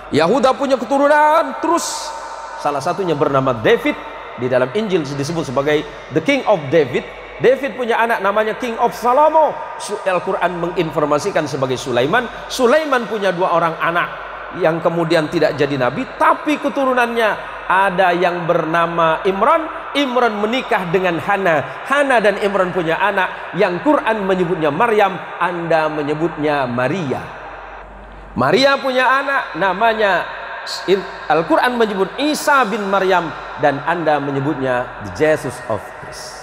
Yahuda punya keturunan terus, salah satunya bernama David. Di dalam Injil disebut sebagai the King of David. David punya anak namanya King of Salomo. Al-Quran menginformasikan sebagai Sulaiman. Sulaiman punya 2 orang anak yang kemudian tidak jadi nabi, tapi keturunannya ada yang bernama Imran. Imran menikah dengan Hana. Hana dan Imran punya anak yang Quran menyebutnya Maryam, Anda menyebutnya Maria. Maria punya anak namanya, Al-Quran menyebut Isa bin Maryam, dan Anda menyebutnya the Jesus of Christ.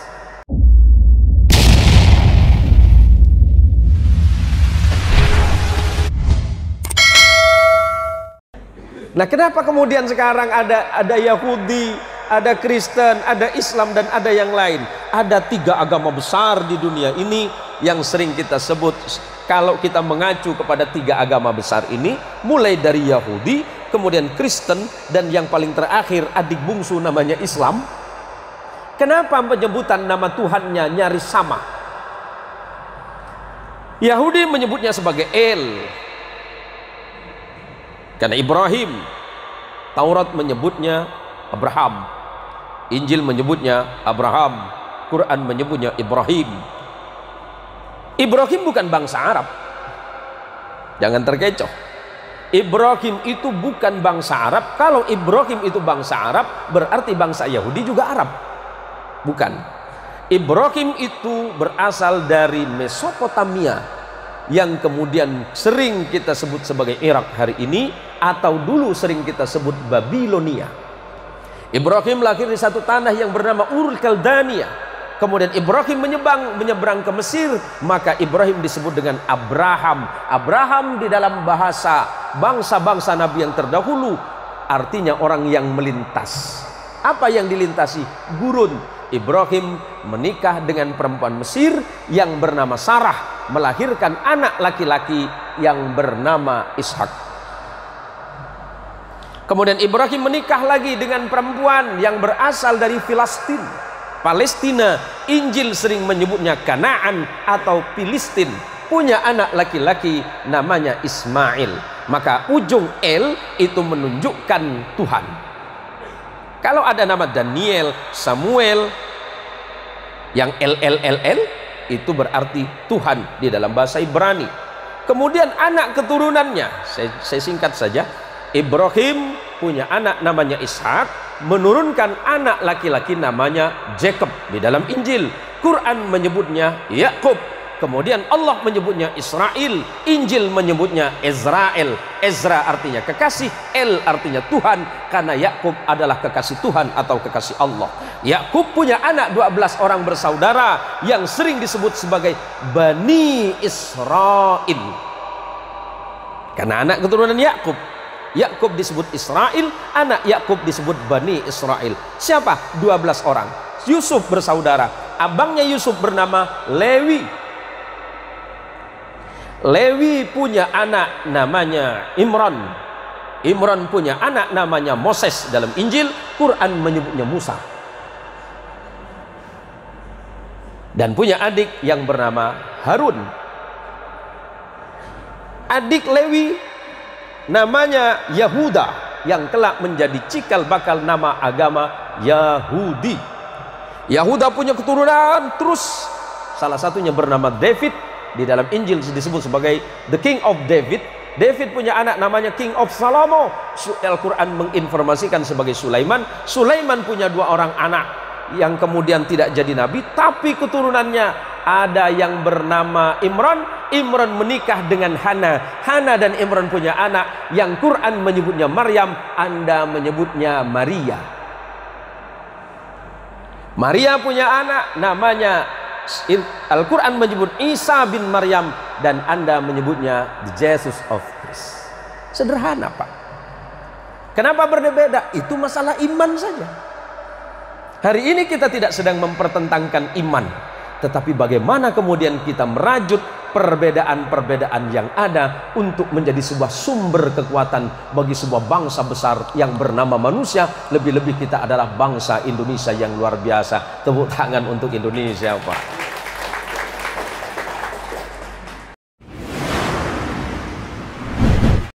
Nah, kenapa kemudian sekarang ada Yahudi, ada Kristen, ada Islam, dan ada yang lain? Ada 3 agama besar di dunia ini yang sering kita sebut. Kalau kita mengacu kepada 3 agama besar ini, mulai dari Yahudi, kemudian Kristen, dan yang paling terakhir adik bungsu namanya Islam. Kenapa penyebutan nama Tuhannya nyaris sama? Yahudi menyebutnya sebagai El, karena Ibrahim. Taurat menyebutnya Abraham, Injil menyebutnya Abraham, Quran menyebutnya Ibrahim. Ibrahim bukan bangsa Arab, jangan terkecoh. Ibrahim itu bukan bangsa Arab. Kalau Ibrahim itu bangsa Arab, berarti bangsa Yahudi juga Arab. Bukan. Ibrahim itu berasal dari Mesopotamia, yang kemudian sering kita sebut sebagai Irak hari ini, atau dulu sering kita sebut Babilonia. Ibrahim lahir di satu tanah yang bernama Ur Kaldania. Kemudian Ibrahim menyeberang ke Mesir, maka Ibrahim disebut dengan Abraham. Abraham di dalam bahasa bangsa-bangsa Nabi yang terdahulu artinya orang yang melintas. Apa yang dilintasi? Gurun. Ibrahim menikah dengan perempuan Mesir yang bernama Sarah, melahirkan anak laki-laki yang bernama Ishak. Kemudian Ibrahim menikah lagi dengan perempuan yang berasal dari Palestina. Injil sering menyebutnya Kanaan atau Filistin. Punya anak laki-laki namanya Ismail. Maka ujung El itu menunjukkan Tuhan. Kalau ada nama Daniel, Samuel, yang LLLL itu berarti Tuhan di dalam bahasa Ibrani. Kemudian anak keturunannya, saya singkat saja. Ibrahim punya anak namanya Ishak, menurunkan anak laki-laki namanya Jacob. Di dalam Injil, Quran menyebutnya Yakub. Kemudian Allah menyebutnya Israel. Injil menyebutnya Ezrael. Ezra artinya kekasih, El artinya Tuhan, karena Yakub adalah kekasih Tuhan atau kekasih Allah. Yakub punya anak 12 orang bersaudara yang sering disebut sebagai Bani Israel, karena anak keturunan Yakub. Yakub disebut Israel, anak Yakub disebut Bani Israel. Siapa? 12 orang. Yusuf bersaudara. Abangnya Yusuf bernama Lewi. Lewi punya anak namanya Imran. Imran punya anak namanya Moses. Dalam Injil, Quran menyebutnya Musa. Dan punya adik yang bernama Harun. Adik Lewi namanya Yahuda, yang kelak menjadi cikal bakal nama agama Yahudi. Yahuda punya keturunan terus, salah satunya bernama David. Di dalam Injil disebut sebagai the King of David. David punya anak namanya King of Salomo. Al-Quran menginformasikan sebagai Sulaiman. Sulaiman punya 2 orang anak yang kemudian tidak jadi nabi, tapi keturunannya ada yang bernama Imran. Imran menikah dengan Hana. Hana dan Imran punya anak yang Quran menyebutnya Maryam, Anda menyebutnya Maria. Maria punya anak namanya, Al-Quran menyebut Isa bin Maryam, dan Anda menyebutnya the Jesus of Christ. Sederhana, Pak. Kenapa berbeda? Itu masalah iman saja. Hari ini kita tidak sedang mempertentangkan iman, tetapi bagaimana kemudian kita merajut perbedaan-perbedaan yang ada untuk menjadi sebuah sumber kekuatan bagi sebuah bangsa besar yang bernama manusia. Lebih-lebih kita adalah bangsa Indonesia yang luar biasa. Tepuk tangan untuk Indonesia, Pak.